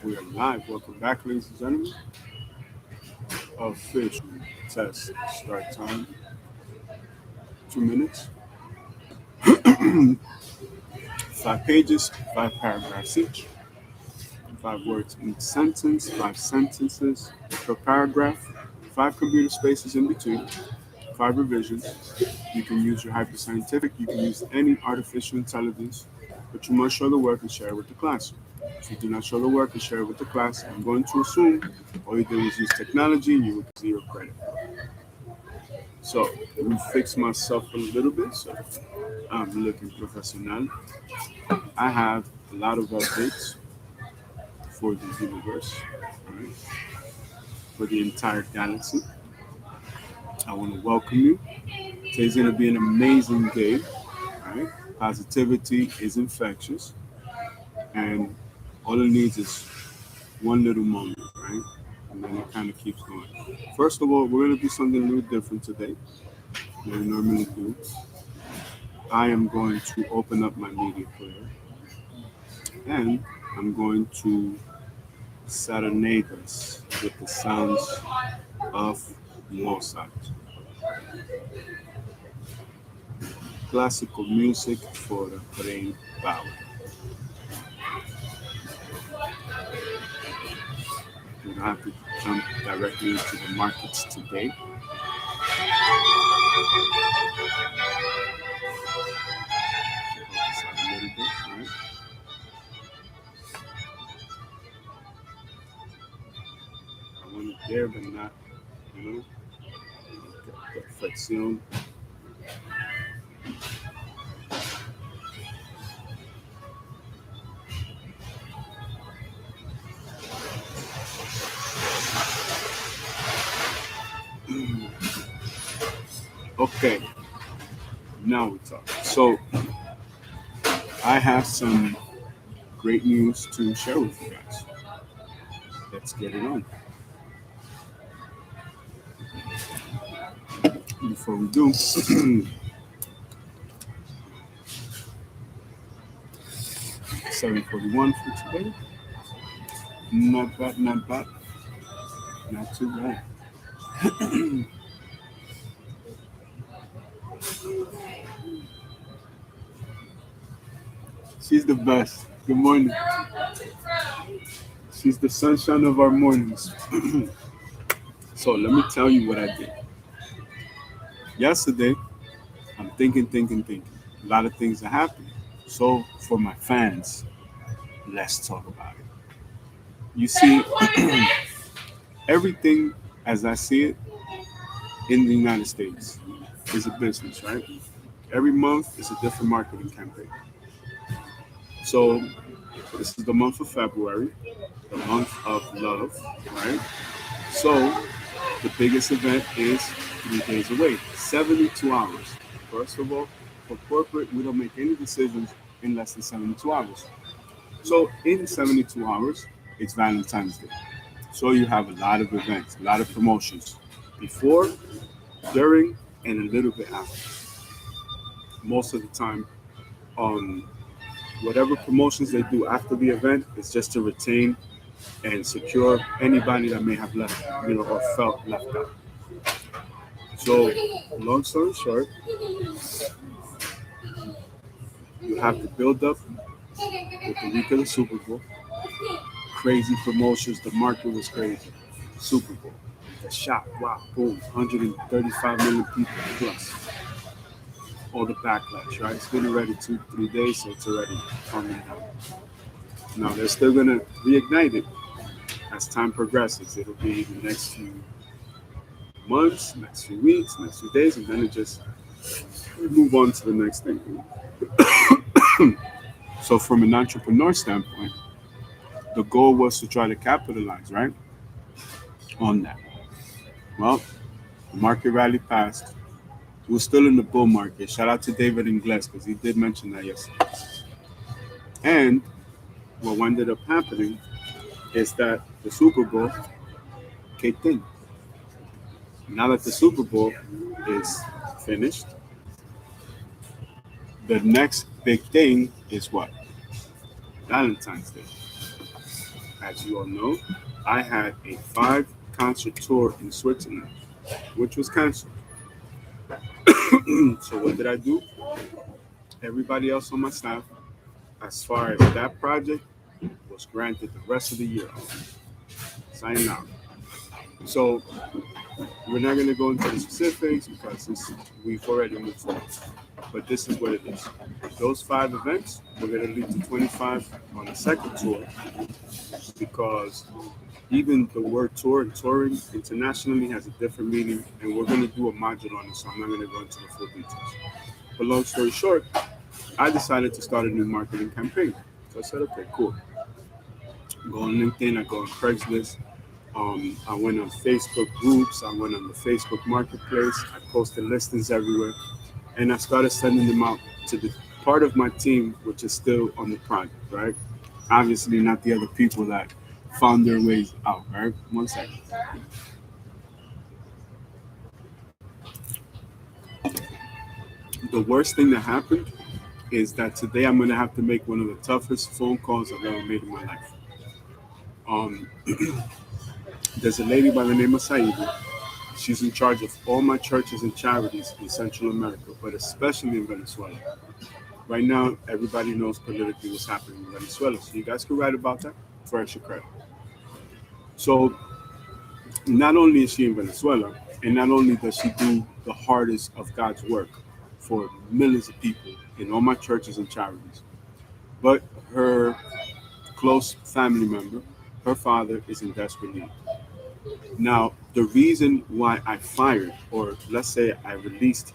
We are live. Welcome back, ladies and gentlemen. Official test start time. 2 minutes. 5 pages, 5 paragraphs each. 5 words in each sentence, 5 sentences per paragraph. 5 computer spaces in between. 5 revisions. You can use your hyperscientific, you can use any artificial intelligence, but you must show the work and share it with the class. If you do not show the work and share it with the class, I'm going to assume all you did was use technology and you would get 0 credit. So let me fix myself a little bit so I'm looking professional. I have a lot of updates for the universe, right? For the entire galaxy. I want to welcome you. Today's going to be an amazing day, right? Positivity is infectious, and all it needs is one little moment, right? And then it kind of keeps going. First of all, we're going to do something a little different today than we normally do. I am going to open up my media player and I'm going to serenade us with the sounds of Mozart. Classical music for the brain power. We don't have to jump directly into the markets today. Focus out a little bit, right? I want it there, but not, you know, perfection. Okay, now we talk. So I have some great news to share with you guys. Let's get it on. Before we do, 7:41 for today. Not bad, not bad, not too bad. She's the best. Good morning. She's the sunshine of our mornings. So let me tell you what I did. Yesterday, I'm thinking. A lot of things are happening. So for my fans, let's talk about it. You see, everything as I see it in the United States is a business, right? Every month is a different marketing campaign. So this is the month of February, the month of love, right? So the biggest event is 3 days away, 72 hours. First of all, for corporate, we don't make any decisions in less than 72 hours. So in 72 hours, it's Valentine's Day. So you have a lot of events, a lot of promotions before, during, and a little bit after. Most of the time, um, whatever promotions they do after the event is just to retain and secure anybody that may have left, or felt left out. So, long story short, you have the build up with the week of the Super Bowl, crazy promotions, the market was crazy. Super Bowl, the shot, wow, boom, 135 million people plus. All the backlash, right? It's been already 2, 3 days, so it's already coming out. Now they're still gonna reignite it as time progresses. It'll be the next few months, next few weeks, next few days, and then it just move on to the next thing. So from an entrepreneur standpoint, the goal was to try to capitalize, right, on that. Well, the market rally passed. We're still in the bull market. Shout out to David Ingles because he did mention that yesterday. And what ended up happening is that the Super Bowl kicked in. Now that the Super Bowl is finished, the next big thing is what? Valentine's Day. as you all know, I had a 5 concert tour in Switzerland, which was canceled. So what did I do? Everybody else on my staff, as far as that project, was granted the rest of the year off. Sign out. So we're not going to go into the specifics because we've already moved forward. But this is what it is. Those 5 events, we're going to lead to 25 on the second tour because even the word tour and touring internationally has a different meaning, and we're going to do a module on it, so I'm not going to go into the full details. But long story short, I decided to start a new marketing campaign. So I said, okay, cool. Go on LinkedIn, I go on Craigslist. I went on Facebook groups, I went on the Facebook marketplace, I posted listings everywhere, and I started sending them out to the part of my team which is still on the project, right? Obviously, not the other people that found their ways out, right? One second. The worst thing that happened is that today I'm gonna have to make one of the toughest phone calls I've ever made in my life. Um, there's a lady by the name of Saidi. She's in charge of all my churches and charities in Central America, but especially in Venezuela. Right now, everybody knows politically what's happening in Venezuela, so you guys can write about that for extra credit. So, not only is she in Venezuela, and not only does she do the hardest of God's work for millions of people in all my churches and charities, but her close family member, her father, is in desperate need. Now, the reason why I fired, or let's say I released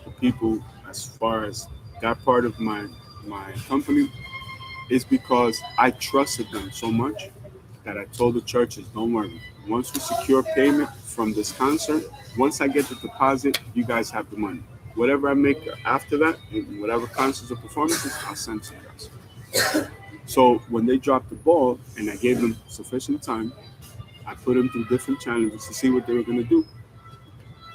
the people as far as that part of my company, is because I trusted them so much that I told the churches, don't worry. Once we secure payment from this concert, once I get the deposit, you guys have the money. Whatever I make after that, and whatever concerts or performances, I'll send to you guys. So when they dropped the ball and I gave them sufficient time, I put them through different challenges to see what they were going to do.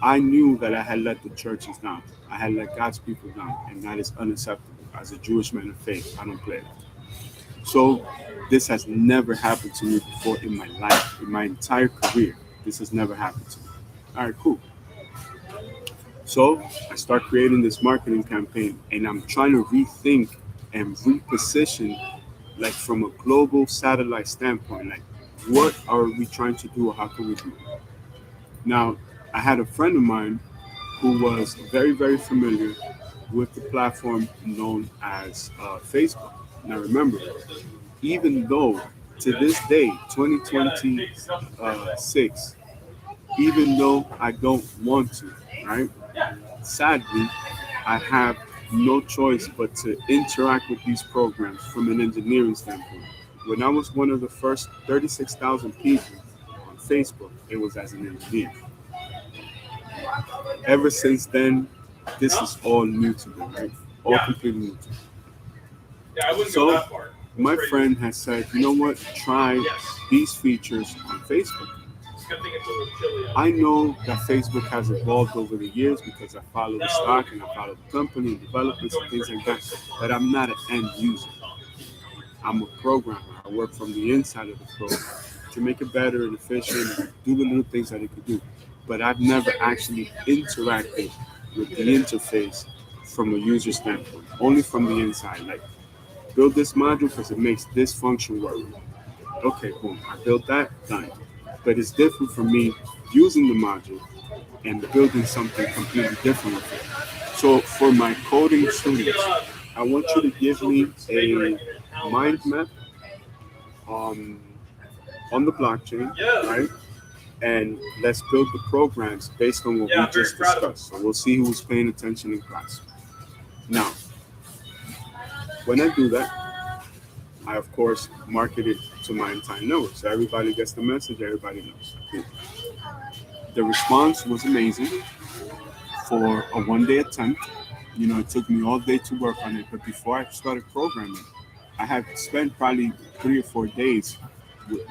I knew that I had let the churches down. I had let God's people down, and that is unacceptable. As a Jewish man of faith, I don't play that. So this has never happened to me before in my life, in my entire career. This has never happened to me. All right, cool. So I start creating this marketing campaign, and I'm trying to rethink and reposition, like from a global satellite standpoint, like what are we trying to do, or how can we do it? Now, I had a friend of mine who was very, very familiar with the platform known as Facebook. Now, remember, even though to this day, 2026, even though I don't want to, right? Sadly, I have no choice but to interact with these programs from an engineering standpoint. When I was one of the first 36,000 people on Facebook, it was as an engineer. Ever since then, this is all new to me, right? All completely new to me. So, my friend has said, you know what, try these features on Facebook. I know that Facebook has evolved over the years because I follow the stock and I follow the company and developers and things like that, but I'm not an end user. I'm a programmer. I work from the inside of the program to make it better and efficient and do the little things that it could do. But I've never actually interacted with the interface from a user standpoint, only from the inside. Like, build this module because it makes this function work. Okay, boom. I built that, done. But it's different from me using the module and building something completely different with it. So for my coding students, I want you to give me a mind map um, on the blockchain, right? And let's build the programs based on what we just discussed. So we'll see who's paying attention in class. Now, when I do that, I of course market it to my entire network. So everybody gets the message, everybody knows. The response was amazing for a 1 day attempt. You know, it took me all day to work on it, but before I started programming, I had spent probably 3 or 4 days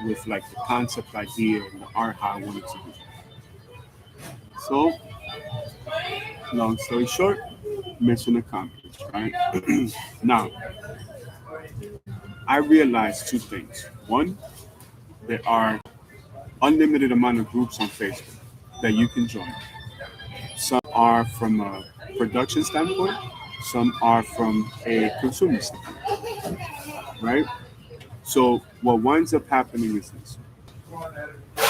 with like the concept idea and the art how I wanted to do. So, long story short, mission accomplished, right? Now, I realized two things. One, There are unlimited amount of groups on Facebook that you can join. Some are from a production standpoint, some are from a consumer standpoint, right? So what winds up happening is this.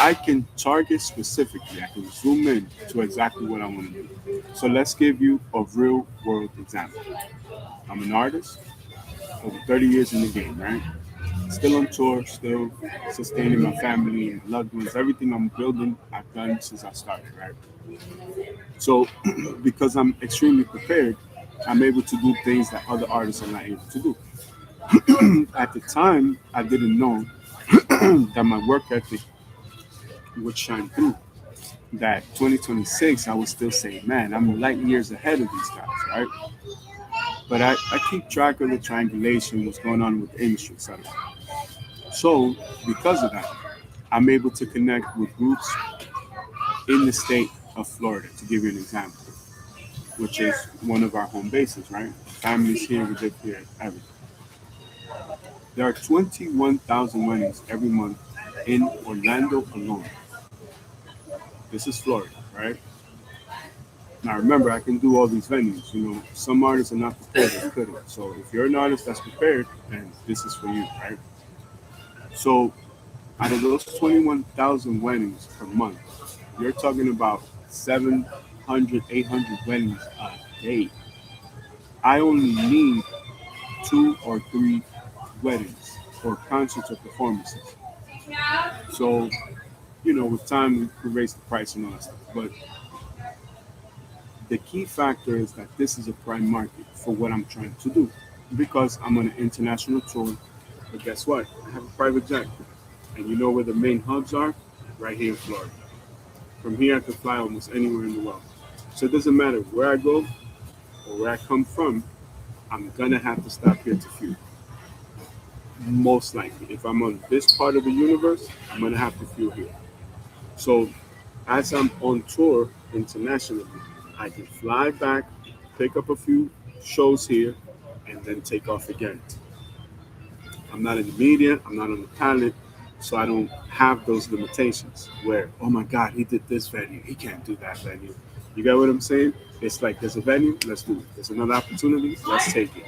I can target specifically, I can zoom in to exactly what I want to do. So let's give you a real world example. I'm an artist, over 30 years in the game, right? Still on tour, still sustaining my family and loved ones. Everything I'm building, I've done since I started, right? So because I'm extremely prepared, I'm able to do things that other artists are not able to do. At the time, I didn't know that my work ethic would shine through. That 2026, I would still say, man, I'm light years ahead of these guys, right? But I keep track of the triangulation, what's going on with the industry, etc. So because of that, I'm able to connect with groups in the state of Florida, to give you an example, which is one of our home bases, right? Families here, we live here, everything. There are 21,000 weddings every month in Orlando alone. This is Florida, right? Now remember, I can do all these venues. You know, some artists are not prepared, they couldn't. So if you're an artist that's prepared, then this is for you, right? So out of those 21,000 weddings per month, you're talking about 700, 800 weddings a day. I only need 2 or 3 weddings or concerts or performances. So, you know, with time, we could raise the price and all that stuff. But the key factor is that this is a prime market for what I'm trying to do because I'm on an international tour. But guess what? I have a private jet. And you know where the main hubs are? Right here in Florida. From here, I can fly almost anywhere in the world. So it doesn't matter where I go or where I come from, I'm going to have to stop here to fuel. Most likely. If I'm on this part of the universe, I'm going to have to fuel here. So as I'm on tour internationally, I can fly back, pick up a few shows here, and then take off again. I'm not in the media, I'm not on the palette, so I don't have those limitations where, oh my God, he did this venue, he can't do that venue. You get what I'm saying? It's like there's a venue, let's do it. There's another opportunity, let's take it.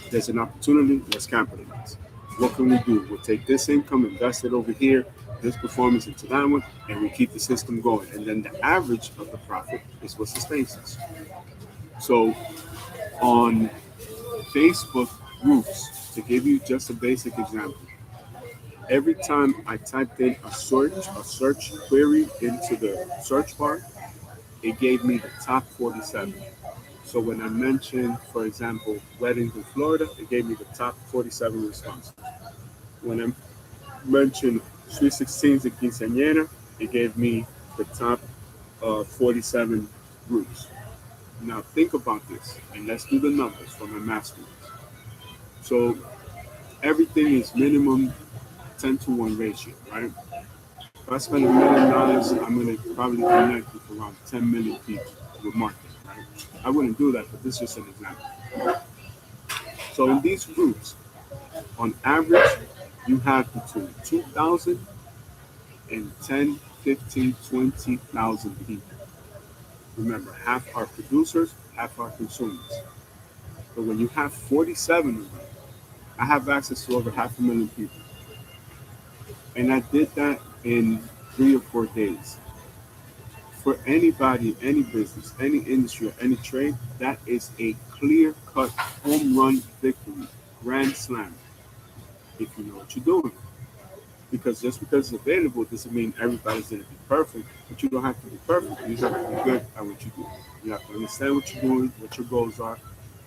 There's an opportunity, let's capitalize. What can we do? We'll take this income, invest it over here, this performance into that one, and we keep the system going. And then the average of the profit is what sustains us. So on Facebook groups, to give you just a basic example, every time I typed in a search query into the search bar, it gave me the top 47. So when I mentioned, for example, weddings in Florida, it gave me the top 47 responses. When I mentioned Sweet 16s and Quinceañera, it gave me the top 47 groups. Now think about this, and let's do the numbers for my master's. So everything is minimum 10-to-1 ratio, right? If I spend $1 million, I'm going to probably connect with around 10 million people with marketing, right? I wouldn't do that, but this is just an example. So in these groups, on average, you have between 2,000 and 10, 15, 20,000 people. Remember, half are producers, half are consumers. But when you have 47 of them, I have access to over 500,000 people. And I did that in 3 or 4 days. For anybody, any business, any industry, or any trade, that is a clear-cut home run victory, grand slam, if you know what you're doing. Because just because it's available doesn't mean everybody's going to be perfect, but you don't have to be perfect. You just have to be good at what you do. You have to understand what you're doing, what your goals are,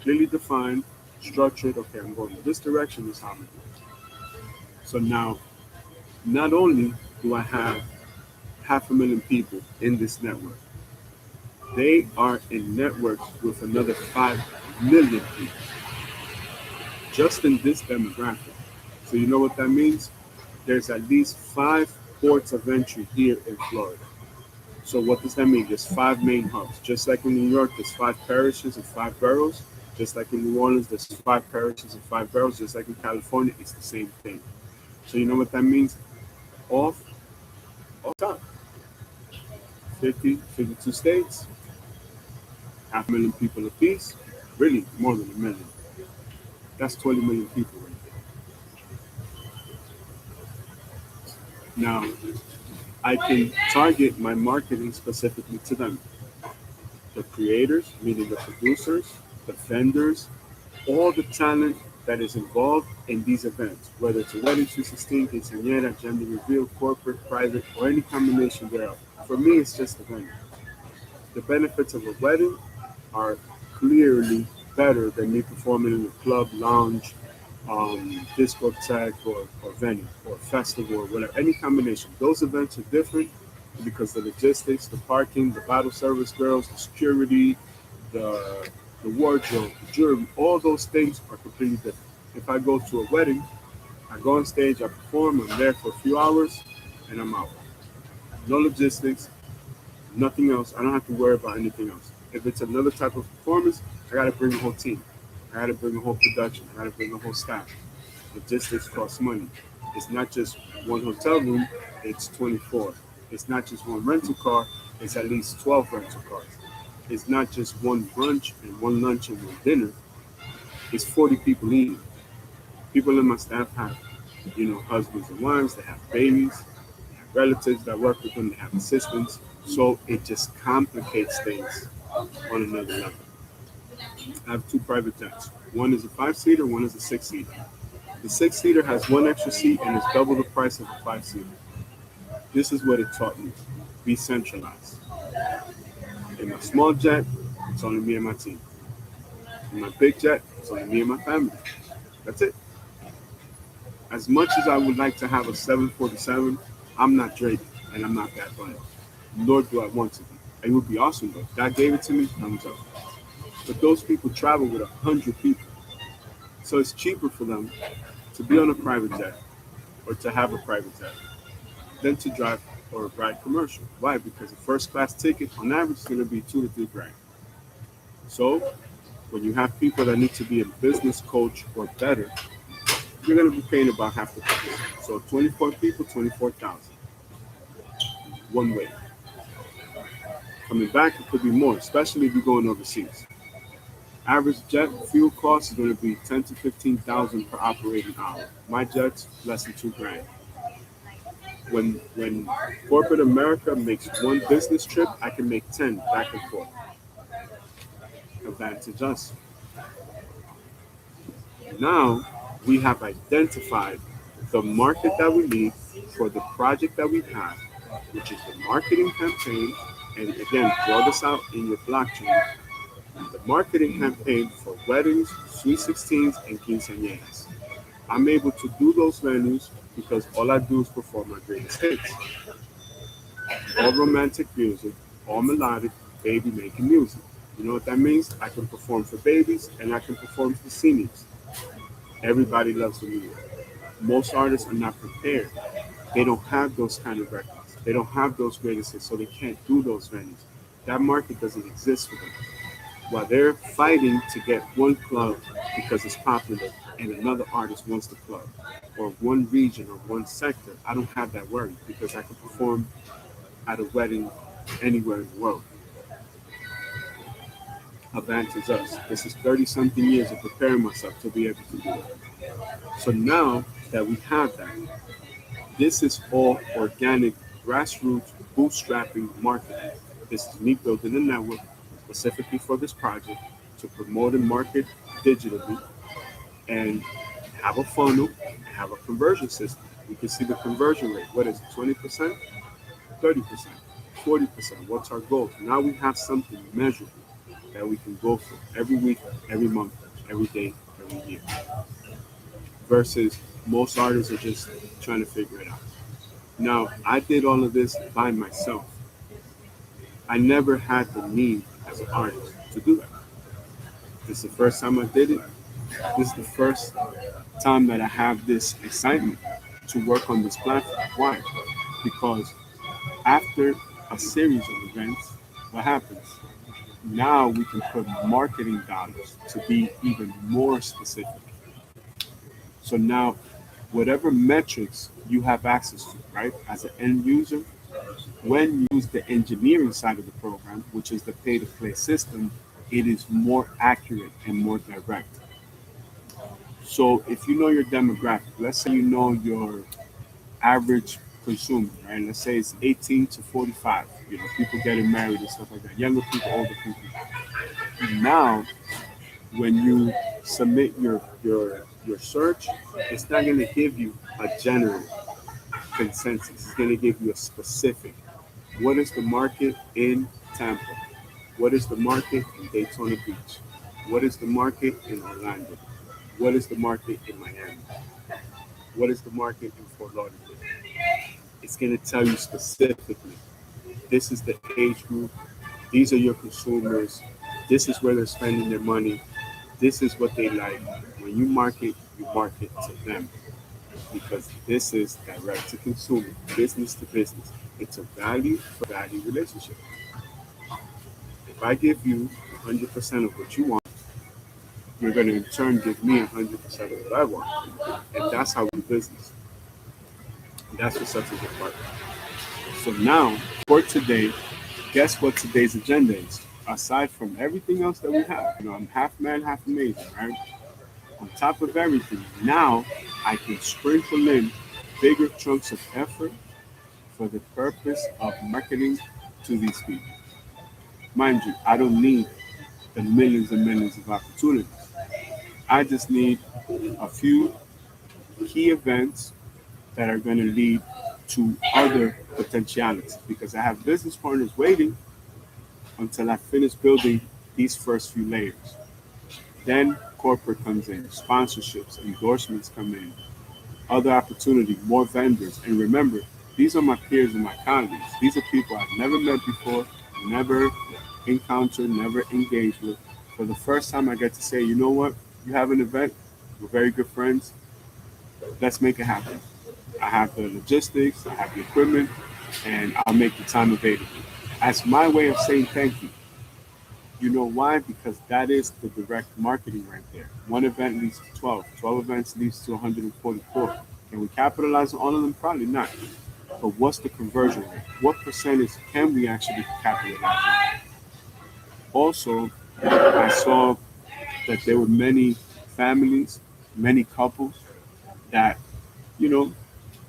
clearly defined, structured. Okay, I'm going in this direction, this is how I'm going to do it. So now, not only do I have 500,000 people in this network, they are in networks with another 5 million people just in this demographic. So you know what that means? There's at least 5 ports of entry here in Florida. So what does that mean? There's 5 main hubs. Just like in New York, there's 5 parishes and 5 boroughs. Just like in New Orleans, there's 5 parishes and 5 boroughs. Just like in California, it's the same thing. So you know what that means? off top. 52 states, half a million people apiece, really more than a million. That's 20 million people right there. Now, I can target my marketing specifically to them. The creators, meaning the producers, the vendors, all the talent that is involved in these events, whether it's a wedding, 316, quinceañera, gender reveal, corporate, private, or any combination thereof. For me, it's just a venue. The benefits of a wedding are clearly better than me performing in a club, lounge, discotheque, or venue, or festival, or whatever, any combination. Those events are different because the logistics, the parking, the bottle service girls, the security, the, the wardrobe, the jewelry, all those things are completely different. If I go to a wedding, I go on stage, I perform, I'm there for a few hours, and I'm out. No logistics, nothing else. I don't have to worry about anything else. If it's another type of performance, I got to bring a whole team. I got to bring a whole production. I got to bring a whole staff. Logistics costs money. It's not just one hotel room, it's 24. It's not just one rental car, it's at least 12 rental cars. It's not just one brunch and one lunch and one dinner, it's 40 people eating. People in my staff have, husbands and wives, they have babies, they have relatives that work with them, they have assistants. So it just complicates things on another level. I have two private jets. One is a five-seater, one is a six-seater. The six-seater has one extra seat and is double the price of a five-seater. This is what it taught me. Be centralized. In my small jet, it's only me and my team. In my big jet, it's only me and my family. That's it. As much as I would like to have a 747, I'm not Drake and I'm not that Bunny. Nor do I want to be. It would be awesome though. God gave it to me, thumbs up. But those people travel with 100 people. So it's cheaper for them to be on a private jet or to have a private jet than to drive or ride commercial. Why? Because a first class ticket on average is going to be 2 to 3 grand. So when you have people that need to be a business coach or better, you're going to be paying about half the price. So 24 people, 24,000 one way. Coming back, it could be more, especially if you're going overseas. Average jet fuel cost is going to be 10 to 15,000 per operating hour. My jet's less than 2 grand. When corporate America makes one business trip, I can make 10 back and forth. Advantage us. Now we have identified the market that we need for the project that we have, which is the marketing campaign. And again, draw this out in your blockchain. The marketing campaign for weddings, sweet 16s, and quinceañeras. I'm able to do those venues because all I do is perform my greatest hits. All romantic music, all melodic, baby making music. You know what that means? I can perform for babies and I can perform for seniors. Everybody loves the music. Most artists are not prepared. They don't have those kind of records. They don't have those greatest hits, so they can't do those venues. That market doesn't exist for them. While they're fighting to get one club because it's popular and another artist wants the club, or one region or one sector, I don't have that worry because I can perform at a wedding anywhere in the world. Advantage us. This is 30 something years of preparing myself to be able to do it. So now that we have that, this is all organic, grassroots, bootstrapping marketing. This is me building a network specifically for this project to promote and market digitally and have a funnel, have a conversion system. You can see the conversion rate. What is it, 20%, 30%, 40%? What's our goal? Now we have something measurable that we can go for every week, every month, every day, every year. Versus most artists are just trying to figure it out. Now, I did all of this by myself. I never had the need as an artist to do that. This is the first time I did it. This is the first time that I have this excitement to work on this platform. Why? Because after a series of events, what happens? Now we can put marketing dollars to be even more specific. So now whatever metrics you have access to, right? As an end user, when you use the engineering side of the program, which is the pay to play system, it is more accurate and more direct. So if you know your demographic, let's say you know your average consumer, right? Let's say it's 18 to 45, people getting married and stuff like that, younger people, older people. Now, when you submit your search, it's not going to give you a general consensus. It's going to give you a specific. What is the market in Tampa? What is the market in Daytona Beach? What is the market in Orlando? What is the market in Miami? What is the market in Fort Lauderdale? It's going to tell you specifically, this is the age group, these are your consumers, this is where they're spending their money, this is what they like. When you market to them because this is direct to consumer, business to business. It's a value for value relationship. If I give you 100% of what you want, you're going to in turn give me 100% of what I want. And that's how we do business. And that's what sets us apart. So now, for today, guess what today's agenda is? Aside from everything else that we have, I'm half man, half amazing, right? On top of everything, now I can sprinkle in bigger chunks of effort for the purpose of marketing to these people. Mind you, I don't need the millions and millions of opportunities. I just need a few key events that are going to lead to other potentialities because I have business partners waiting until I finish building these first few layers. Then corporate comes in, sponsorships, endorsements come in, other opportunity, more vendors. And remember, these are my peers and my colleagues. These are people I've never met before, never encountered, never engaged with. For the first time, I get to say, you know what? You have an event. We're very good friends. Let's make it happen. I have the logistics, I have the equipment, and I'll make the time available. That's my way of saying thank you. You know why? Because that is the direct marketing right there. One event leads to 12. 12 events leads to 144. Can we capitalize on all of them? Probably not. But what's the conversion rate? What percentage can we actually capitalize on? Also, I saw that there were many families, many couples that, you know,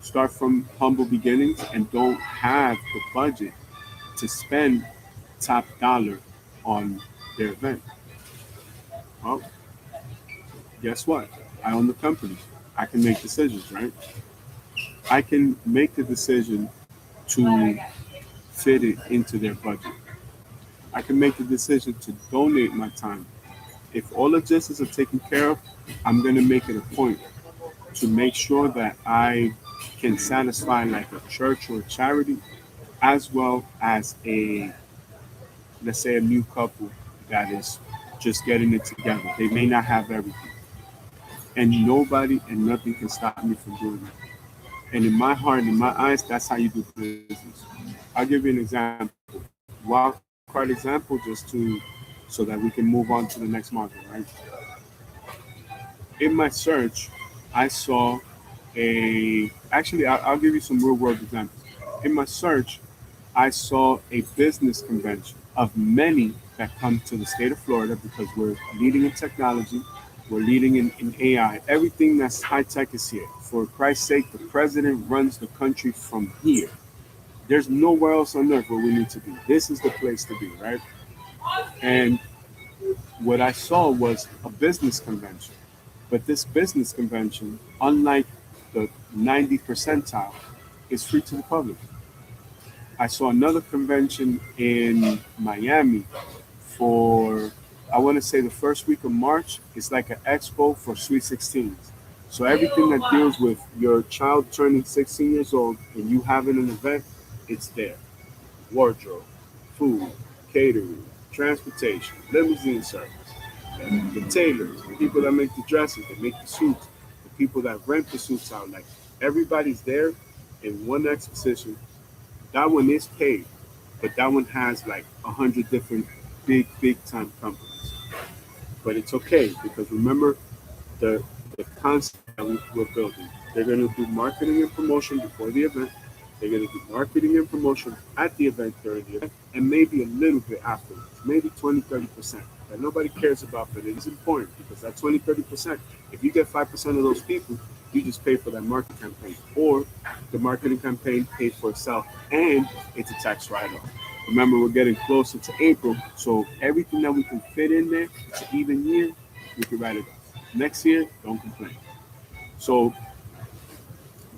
start from humble beginnings and don't have the budget to spend top dollar on their event. Well, guess what? I own the company. I can make decisions, right? I can make the decision to fit it into their budget. I can make the decision to donate my time. If all logistics are taken care of, I'm going to make it a point to make sure that I can satisfy like a church or a charity as well as let's say a new couple that is just getting it together. They may not have everything. And nobody and nothing can stop me from doing that. And in my heart, in my eyes, that's how you do business. I'll give you an example. Wild card example just so that we can move on to the next market, right? In my search, I saw I'll give you some real world examples. In my search, I saw a business convention of many that come to the state of Florida because we're leading in technology, we're leading in AI. Everything that's high tech is here. For Christ's sake, the president runs the country from here. There's nowhere else on earth where we need to be. This is the place to be, right? And what I saw was a business convention. But this business convention, unlike the 90 percentile, is free to the public. I saw another convention in Miami for, I want to say the first week of March. It's like an expo for Sweet 16s. So everything that deals with your child turning 16 years old and you having an event, it's there. Wardrobe, food, catering, transportation, limousine service, the tailors, the people that make the dresses, that make the suits, the people that rent the suits out. Like everybody's there in one exposition. That one is paid, but that one has like 100 different big time companies. But it's okay because remember the concept that we're building. They're going to do marketing and promotion before the event. They're going to do marketing and promotion at the event, during the event, and maybe a little bit afterwards, maybe 20, 30%. That nobody cares about, but it is important because that 20, 30%, if you get 5% of those people, you just pay for that marketing campaign. Or the marketing campaign pays for itself and it's a tax write off. Remember, we're getting closer to April, so everything that we can fit in there, it's an even year, we can write it off. Next year, don't complain. So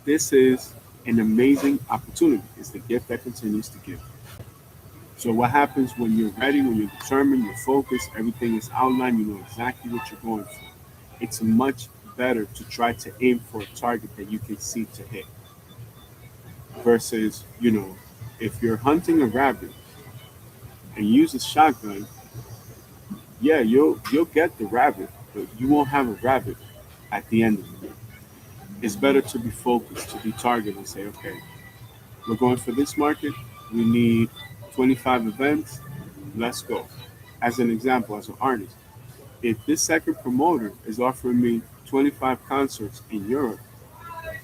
this is an amazing opportunity. It's the gift that continues to give. So what happens when you're ready, when you're determined, you're focused, everything is outlined, you know exactly what you're going for. It's much better to try to aim for a target that you can see to hit versus, if you're hunting a rabbit and you use a shotgun, yeah, you'll get the rabbit, but you won't have a rabbit at the end of it. It's better to be focused, to be targeted and say, okay, we're going for this market. We need 25 events. Let's go. As an example, as an artist, if this second promoter is offering me 25 concerts in Europe,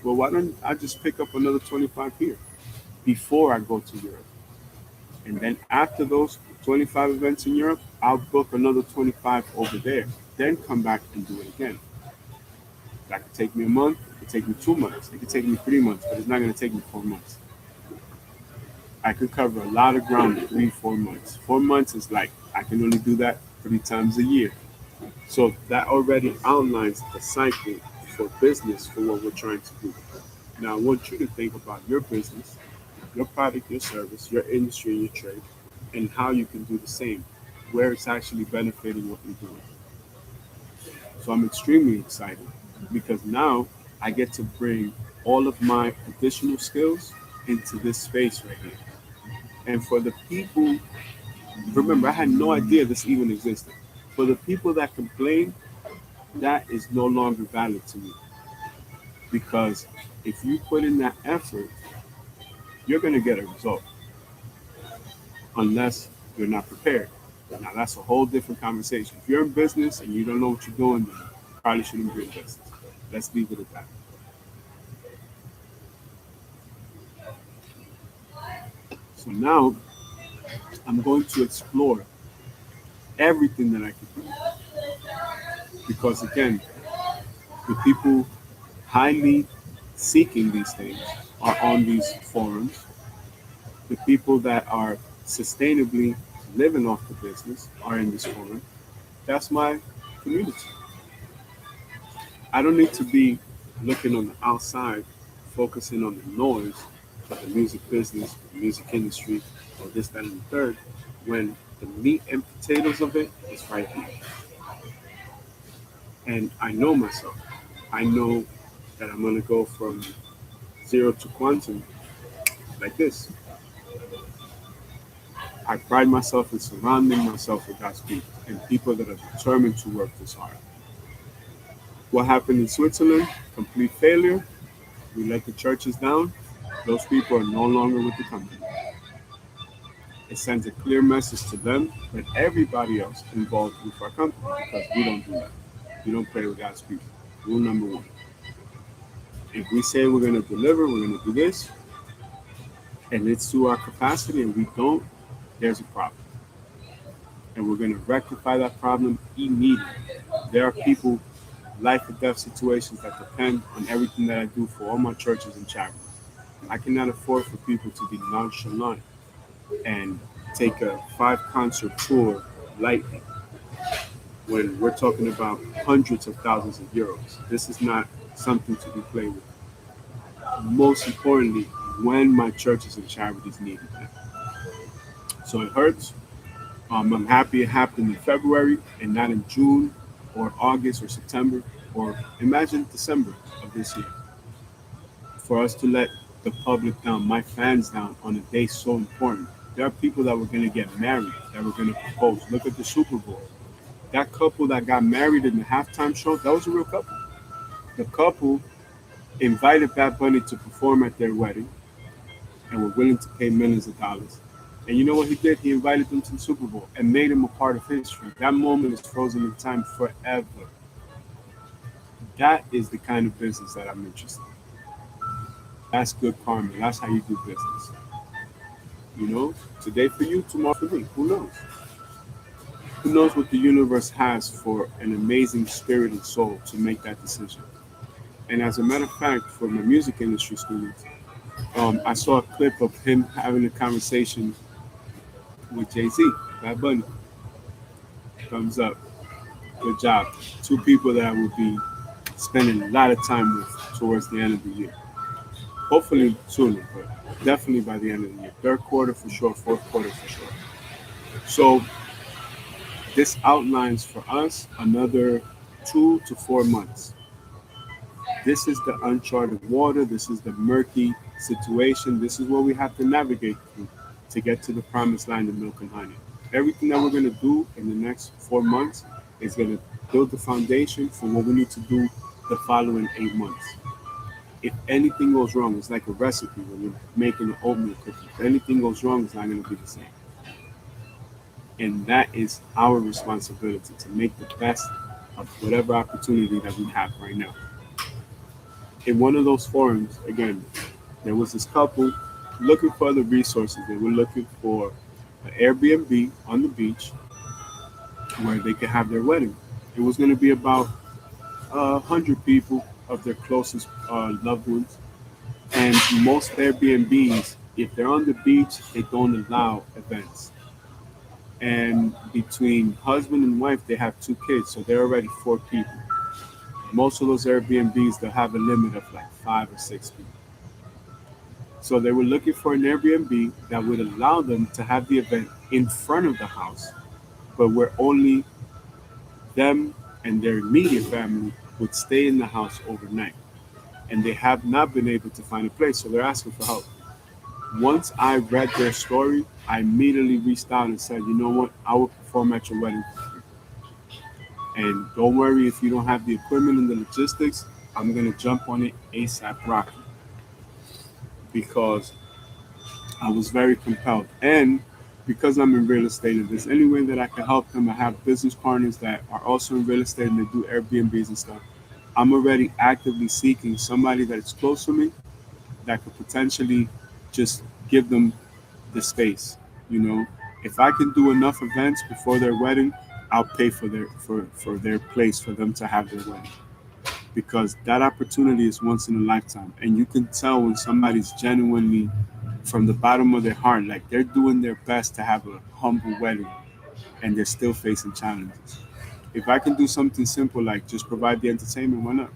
well, why don't I just pick up another 25 here before I go to Europe? And then after those 25 events in Europe, I'll book another 25 over there. Then come back and do it again. That could take me a month. It could take me 2 months. It could take me 3 months, but it's not going to take me 4 months. I could cover a lot of ground in 3, 4 months. 4 months is like I can only do that 3 times a year. So that already outlines the cycle for business for what we're trying to do. Now I want you to think about your business, your product, your service, your industry, your trade, and how you can do the same, where it's actually benefiting what you're doing. So I'm extremely excited because now I get to bring all of my additional skills into this space right here. And for the people, remember, I had no idea this even existed. For the people that complain, that is no longer valid to me. Because if you put in that effort, you're going to get a result unless you're not prepared. Now, that's a whole different conversation. If you're in business and you don't know what you're doing, then you probably shouldn't be in business. Let's leave it at that. So now I'm going to explore everything that I can do. Because again, the people highly seeking these things are on these forums. The people that are sustainably living off the business are in this forum. That's my community. I don't need to be looking on the outside, focusing on the noise of the music business, the music industry, or this, that, and the third, when the meat and potatoes of it is right here. And I know myself. I know that I'm going to go from zero to quantum like this. I pride myself in surrounding myself with God's people and people that are determined to work this hard. What happened in Switzerland? Complete failure. We let the churches down. Those people are no longer with the company. It sends a clear message to them and everybody else involved with our company because we don't do that. We don't play with God's people. Rule number one. If we say we're going to deliver, we're going to do this, and it's to our capacity and we don't, there's a problem. And we're going to rectify that problem immediately. There are people, life or death situations that depend on everything that I do for all my churches and charities. I cannot afford for people to be nonchalant and take a 5 concert tour lightly when we're talking about hundreds of thousands of euros. This is not something to be played with. Most importantly, when my churches and charities needed them. So it hurts. I'm happy it happened in February and not in June or August or September or imagine December of this year. For us to let the public down, my fans down on a day so important. There are people that were going to get married, that were going to propose. Look at the Super Bowl. That couple that got married in the halftime show, that was a real couple. The couple invited Bad Bunny to perform at their wedding and were willing to pay millions of dollars. And you know what he did? He invited them to the Super Bowl and made them a part of history. That moment is frozen in time forever. That is the kind of business that I'm interested in. That's good karma. That's how you do business. You know, today for you, tomorrow for me. Who knows? Who knows what the universe has for an amazing spirit and soul to make that decision? And as a matter of fact, for my music industry students, I saw a clip of him having a conversation with Jay Z. Bad Bunny. Thumbs up. Good job. Two people that I will be spending a lot of time with towards the end of the year. Hopefully sooner, but definitely by the end of the year. Third quarter for sure, fourth quarter for sure. So this outlines for us another 2 to 4 months. This is the uncharted water. This is the murky situation. This is what we have to navigate through to get to the promised land of milk and honey. Everything that we're going to do in the next 4 months is going to build the foundation for what we need to do the following 8 months. If anything goes wrong, it's like a recipe when you're making an oatmeal cookie. If anything goes wrong, it's not going to be the same. And that is our responsibility to make the best of whatever opportunity that we have right now. In one of those forums, again, there was this couple looking for other resources. They were looking for an Airbnb on the beach where they could have their wedding. It was going to be about 100 people of their closest loved ones. And most Airbnbs, if they're on the beach, they don't allow events. And between husband and wife, they have 2 kids, so they're already 4 people. Most of those Airbnbs, they'll have a limit of like 5 or 6 people. So they were looking for an Airbnb that would allow them to have the event in front of the house, but where only them and their immediate family would stay in the house overnight. And they have not been able to find a place, so they're asking for help. Once I read their story, I immediately reached out and said, you know what, I will perform at your wedding for free. And don't worry if you don't have the equipment and the logistics, I'm going to jump on it ASAP Rocky because I was very compelled. And because I'm in real estate, if there's any way that I can help them, I have business partners that are also in real estate and they do Airbnbs and stuff. I'm already actively seeking somebody that is close to me that could potentially just give them the space. You know, if I can do enough events before their wedding, I'll pay for their place for them to have their wedding because that opportunity is once in a lifetime, and you can tell when somebody's genuinely from the bottom of their heart, like they're doing their best to have a humble wedding, and they're still facing challenges. If I can do something simple like just provide the entertainment, why not?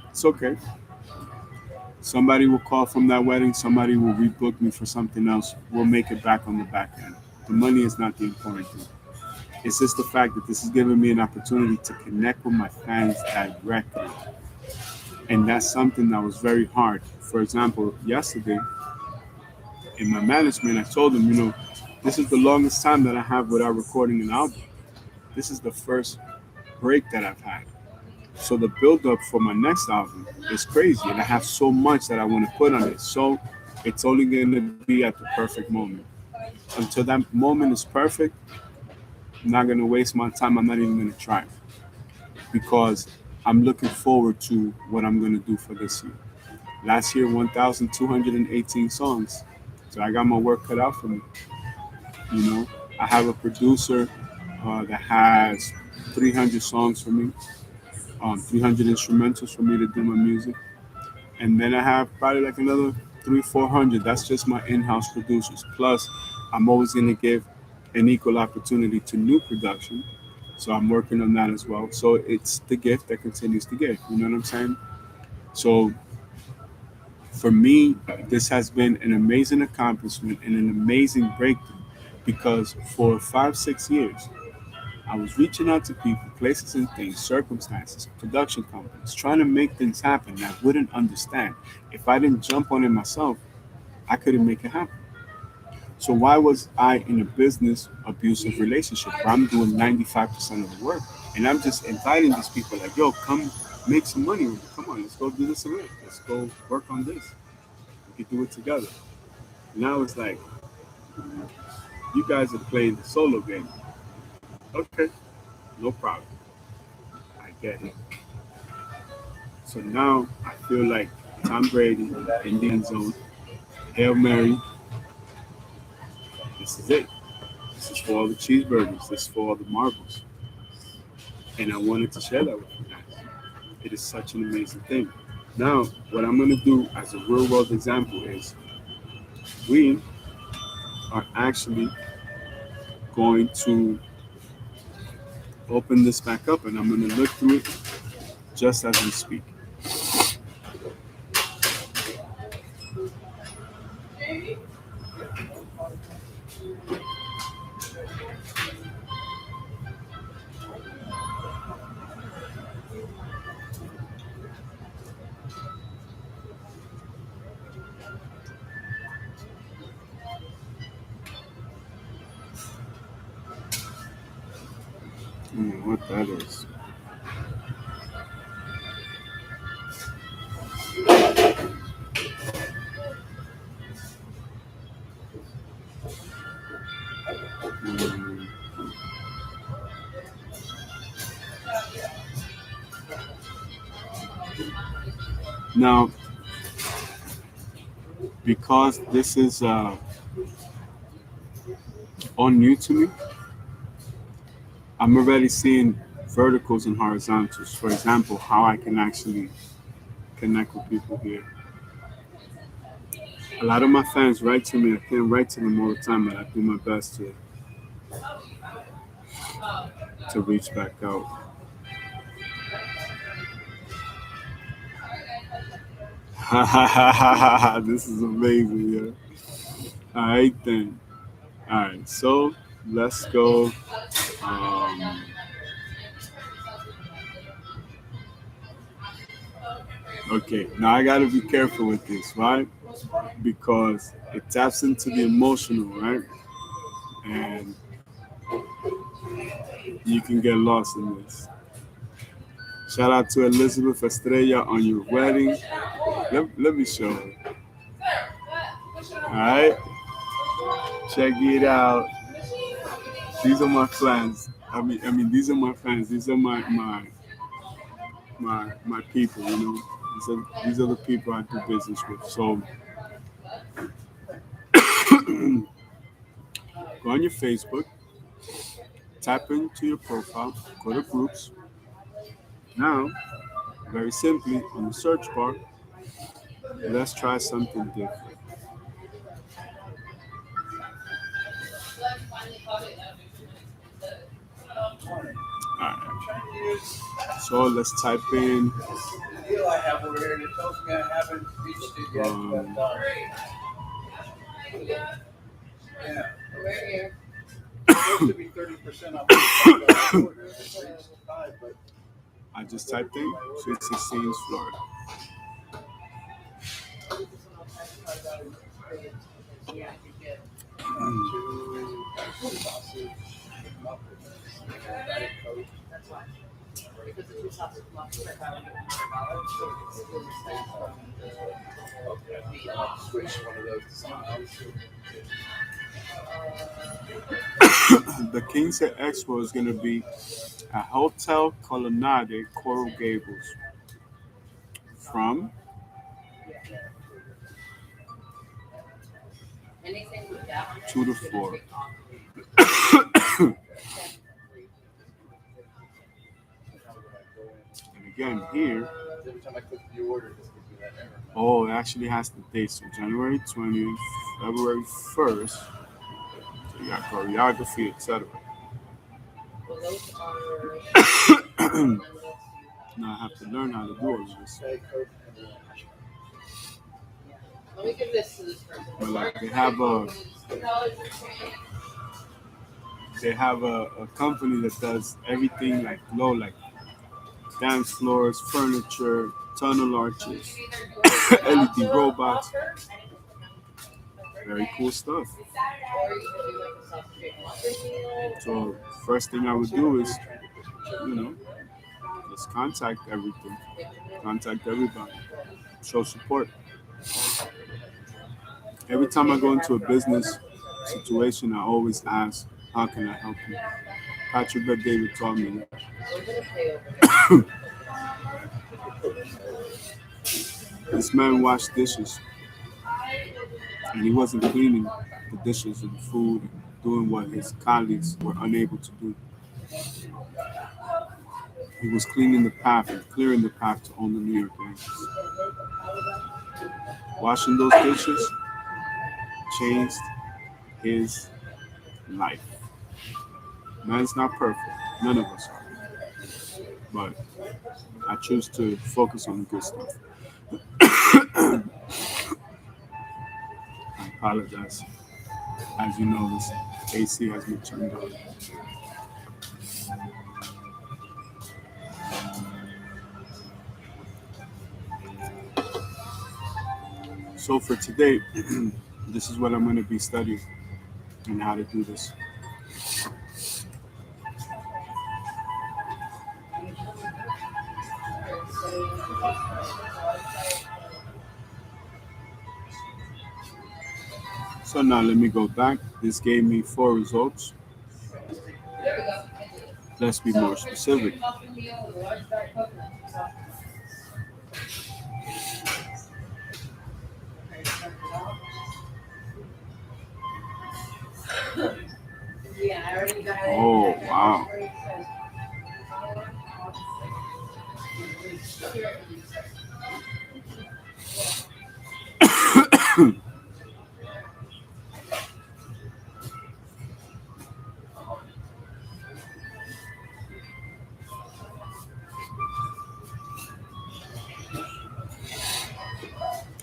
It's okay. Somebody will call from that wedding, somebody will rebook me for something else. We'll make it back on the back end. The money is not the important thing. It's just the fact that this is giving me an opportunity to connect with my fans directly. And that's something that was very hard. For example, yesterday in my management, I told them, this is the longest time that I have without recording an album. This is the first break that I've had. So the build up for my next album is crazy, and I have so much that I want to put on it. So it's only going to be at the perfect moment. Until that moment is perfect, I'm not going to waste my time. I'm not even going to try because I'm looking forward to what I'm going to do for this year. Last year, 1,218 songs. So I got my work cut out for me. You know, I have a producer that has 300 songs for me, 300 instrumentals for me to do my music. And then I have probably like another 300, 400. That's just my in-house producers. Plus, I'm always going to give an equal opportunity to new production. So I'm working on that as well. So it's the gift that continues to give. You know what I'm saying? So for me, this has been an amazing accomplishment and an amazing breakthrough because for 5, 6 years, I was reaching out to people, places and things, circumstances, production companies, trying to make things happen that I wouldn't understand. If I didn't jump on it myself, I couldn't make it happen. So why was I in a business abusive relationship where I'm doing 95% of the work and I'm just inviting these people like, yo, come make some money with me. Come on, let's go do this event. Let's go work on this. We can do it together. Now it's like, you guys are playing the solo game. Okay, no problem. I get it. So now I feel like Tom Brady in the end zone. Hail Mary. This is it. This is for all the cheeseburgers. This is for all the marbles. And I wanted to share that with you guys. It is such an amazing thing. Now, what I'm going to do as a real world example is we are actually going to open this back up and I'm going to look through it just as we speak. I don't know what that is. Mm. Now, because this is all new to me, I'm already seeing verticals and horizontals. For example, how I can actually connect with people here. A lot of my fans write to me. I can't write to them all the time, but I do my best to reach back out. This is amazing, yeah. All right then. All right, so let's go. Um, okay, now I gotta be careful with this, right? Because it taps into the emotional, right? And you can get lost in this. Shout out to Elizabeth Estrella on your wedding. Let me show her. All right, check it out. These are my fans. These are my fans. These are my people. You know, these are the people I do business with. So go on your Facebook, tap into your profile, go to groups. Now, very simply on the search bar, let's try something different. All right. So let's type in. Um, I just typed in Sweet 16's Florida. The King's Expo is going to be at Hotel Colonnade, Coral Gables, from 2 to 4. And again, here, oh, it actually has the date. So January 20th, February 1st. So you got choreography, etc. Now I have to learn how to do all of this. But like they have a company that does everything like low, like dance floors, furniture, tunnel arches, LED robots. Very cool stuff. So first thing I would do is, you know, just contact everything, contact everybody, show support. Every time I go into a business situation, I always ask, how can I help you? Patrick Bet David taught me that. This man washed dishes, and he wasn't cleaning the dishes and food and doing what his colleagues were unable to do. He was cleaning the path and clearing the path to own the New York Yankees. Washing those dishes changed his life. Man's not perfect. None of us are. But I choose to focus on the good stuff. I apologize. As you know, this AC has been turned on. So for today, this is what I'm going to be studying and how to do this. So now let me go back. This gave me 4 results. Let's be more specific. Oh, wow.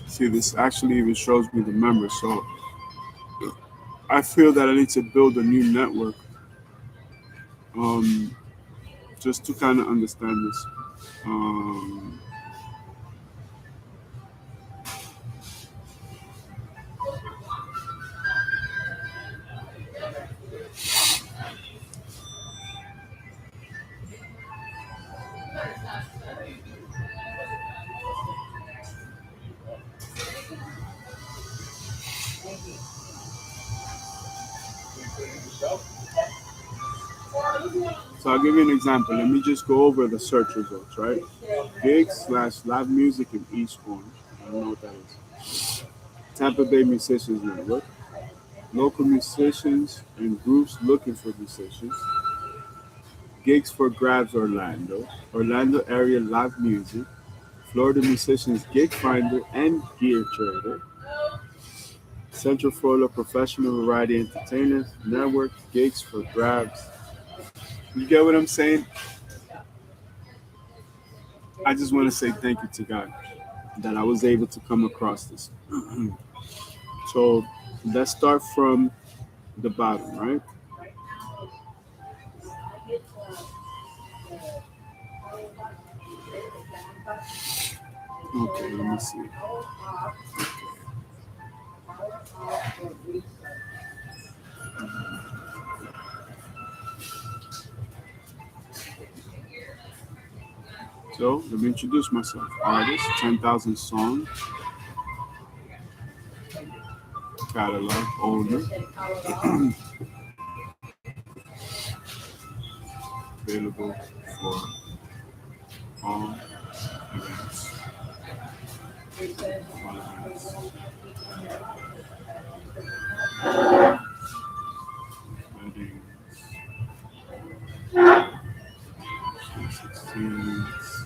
See, this actually even shows me the members. So I feel that I need to build a new network um, just to kind of understand this. Um, so I'll give you an example. Let me just go over the search results, right? Gigs slash live music in East Orange. I don't know what that is. Tampa Bay Musicians Network. Local musicians and groups looking for musicians. Gigs for Grabs Orlando. Orlando area live music. Florida Musicians Gig Finder and Gear Trader. Central Florida Professional Variety Entertainers Network. Gigs for Grabs. You get what I'm saying? I just want to say thank you to God that I was able to come across this. So let's start from the bottom, right? Okay, let me see. So let me introduce myself. Artist, 10,000 song, catalog, owner, available for all events. All events. Weddings, 16s,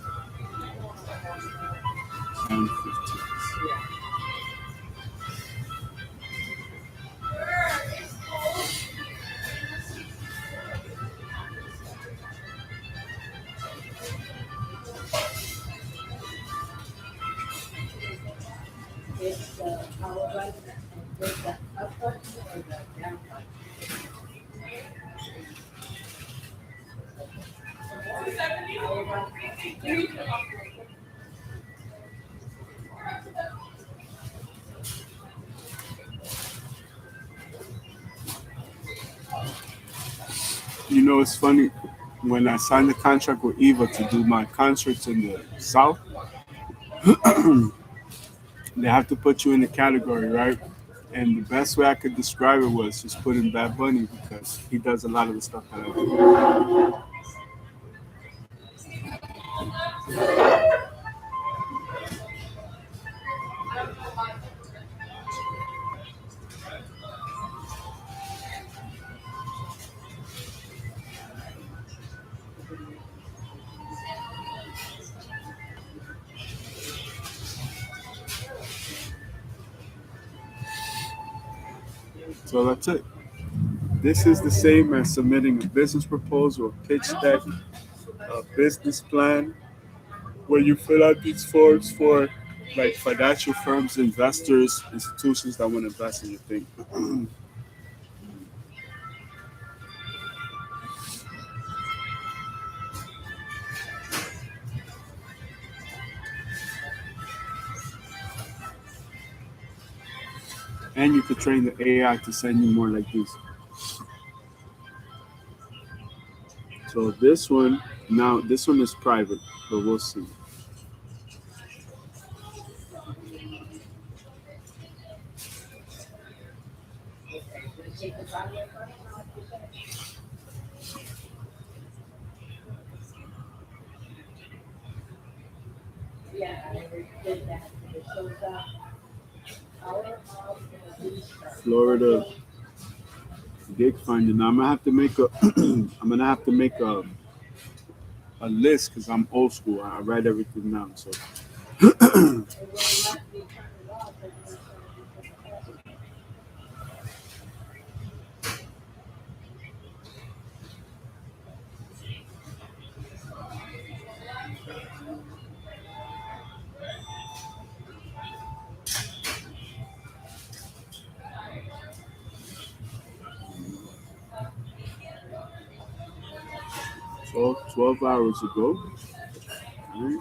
and 15s. You know, it's funny. When I signed the contract with Eva to do my concerts in the South, they have to put you in a category, right? And the best way I could describe it was just putting Bad Bunny because he does a lot of the stuff that I do. So that's it. This is the same as submitting a business proposal, a pitch deck, a business plan, where you fill out these forms for like financial firms, investors, institutions that want to invest in your thing. And you could train the AI to send you more like these. So this one, now this one is private, but we'll see. Florida gig finder. Now I'm gonna have to make a I'm gonna have to make a list because I'm old school. I write everything down. So 12 hours ago. Right.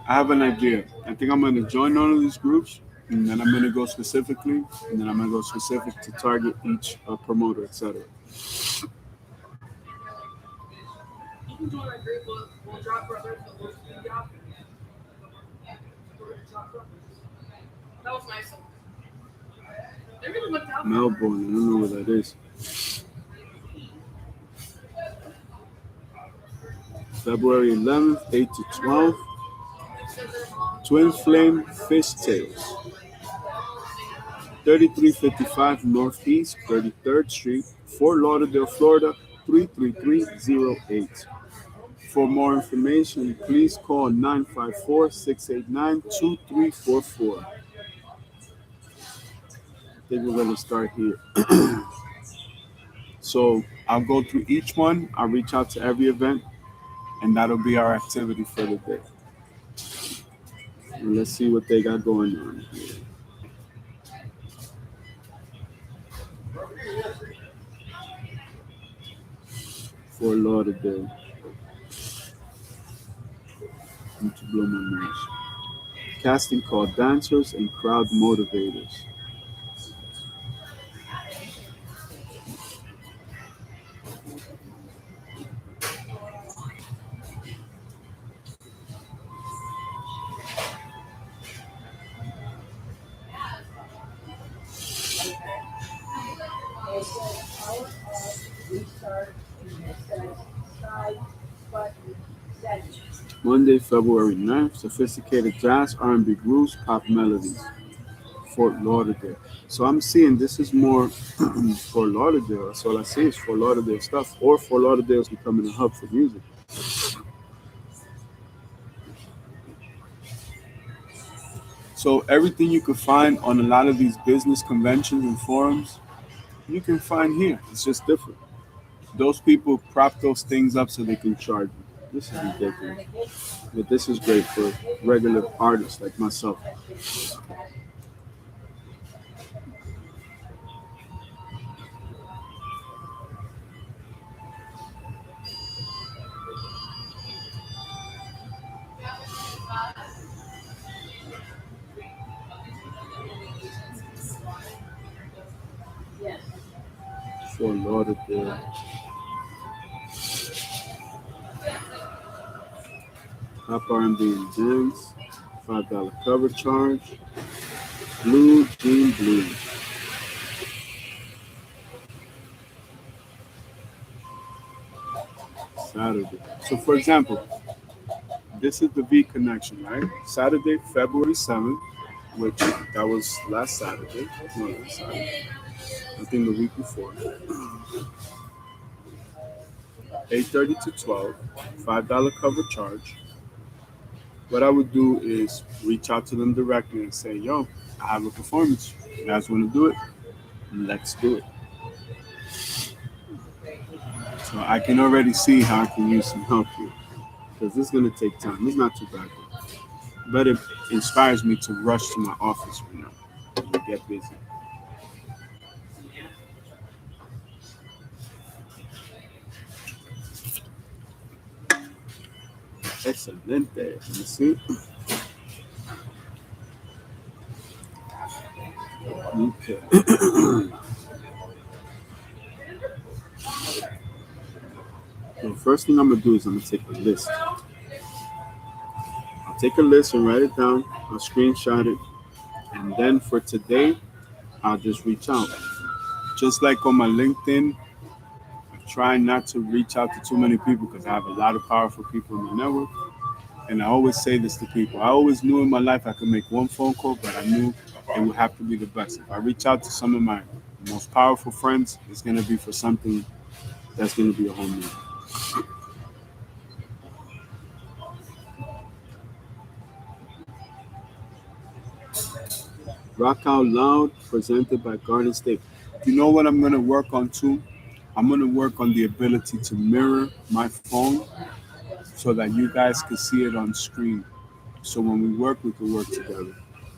I have an idea. I think I'm gonna join all of these groups, and then I'm gonna go specifically, and then I'm gonna go specific to target each promoter, etc. Melbourne, I don't know where that is. February 11th, 8 to 12. Twin Flame Fishtails. 3355 Northeast 33rd Street, Fort Lauderdale, Florida 33308. For more information, please call 954-689-2344. I think we're going to start here. So I'll go through each one. I'll reach out to every event, and that'll be our activity for the day. And let's see what they got going on here. Fort Lauderdale. I need to blow my nose. Casting call dancers and crowd motivators. Monday, February 9th, sophisticated jazz, R&B grooves, pop melodies, Fort Lauderdale. So I'm seeing this is more Fort Lauderdale. That's all I see is Fort Lauderdale stuff, or Fort Lauderdale is becoming a hub for music. So everything you could find on a lot of these business conventions and forums, you can find here. It's just different. Those people prop those things up so they can charge you. This is ridiculous. But this is great for regular artists like myself. Fort Lauderdale. Pop R&B and dance. $5 cover charge. Blue Jean Blue. Saturday. So for example, this is the V connection, right? Saturday, February 7th, which that was last Saturday. No, last Saturday. I think the week before. 8:30 to 12, $5 cover charge. What I would do is reach out to them directly and say, yo, I have a performance. You guys want to do it? Let's do it. So I can already see how I can use some help here because this is going to take time. It's not too bad, but it inspires me to rush to my office right now and get busy. Excelente. Let me see. Okay. The first thing I'm gonna do is I'm gonna take a list. I'll take a list and write it down. I'll screenshot it, and then for today, I'll just reach out. Just like on my LinkedIn, I try not to reach out to too many people because I have a lot of powerful people in the network. And I always say this to people. I always knew in my life I could make one phone call, but I knew it would have to be the best. If I reach out to some of my most powerful friends, it's gonna be for something that's gonna be a home run. Rock Out Loud, presented by Garden State. You know what I'm going to work on too? I'm going to work on the ability to mirror my phone so that you guys can see it on screen. So when we can work together.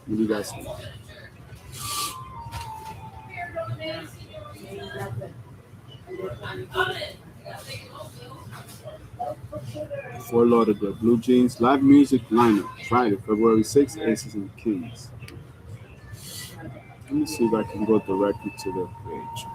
What do you guys think? Fort Lauderdale Blue Jeans live music lineup Friday, February 6th, Aces and Kings. Let me see if I can go directly to the page.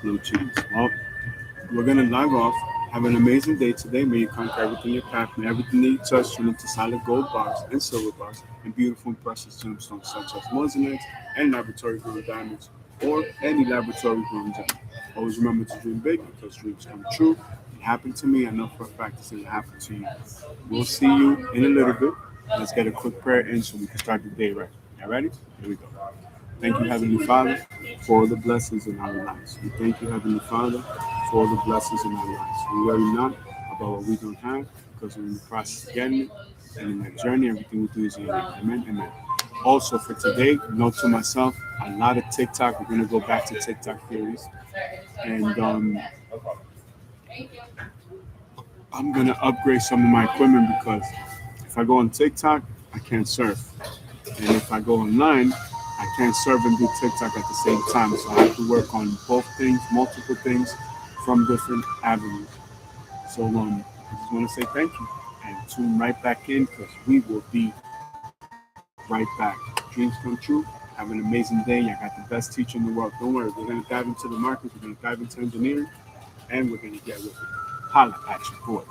Blue Jeans. Well, we're going to log off. Have an amazing day today. May you conquer everything in your path. May everything that you touch turn into solid gold bars and silver bars and beautiful and precious gemstones such as moissanite and laboratory grown diamonds or any laboratory grown gem. Always remember to dream big because dreams come true. It happened to me. I know for a fact it's going to happen to you. We'll see you in a little bit. Let's get a quick prayer in so we can start the day right. You ready? Here we go. Thank you, Heavenly Father, for the blessings in our lives. We thank you, Heavenly Father, for the blessings in our lives. We worry not about what we don't have because we're in the process of getting it. And in that journey, everything we do is in your name. Amen. Amen. Also, for today, note to myself, a lot of TikTok. We're going to go back to TikTok theories. And I'm going to upgrade some of my equipment because if I go on TikTok, I can't surf. And if I go online, I can't serve and do TikTok at the same time. So I have to work on both things, multiple things from different avenues. So I just want to say thank you and tune right back in because we will be right back. Dreams come true. Have an amazing day. I got the best teacher in the world. Don't worry. We're going to dive into the markets. We're going to dive into engineering and we're going to get with it. Holla at your boy.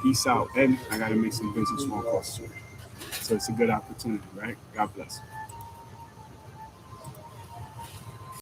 Peace out. And I got to make some business phone calls soon. So it's a good opportunity, right? God bless.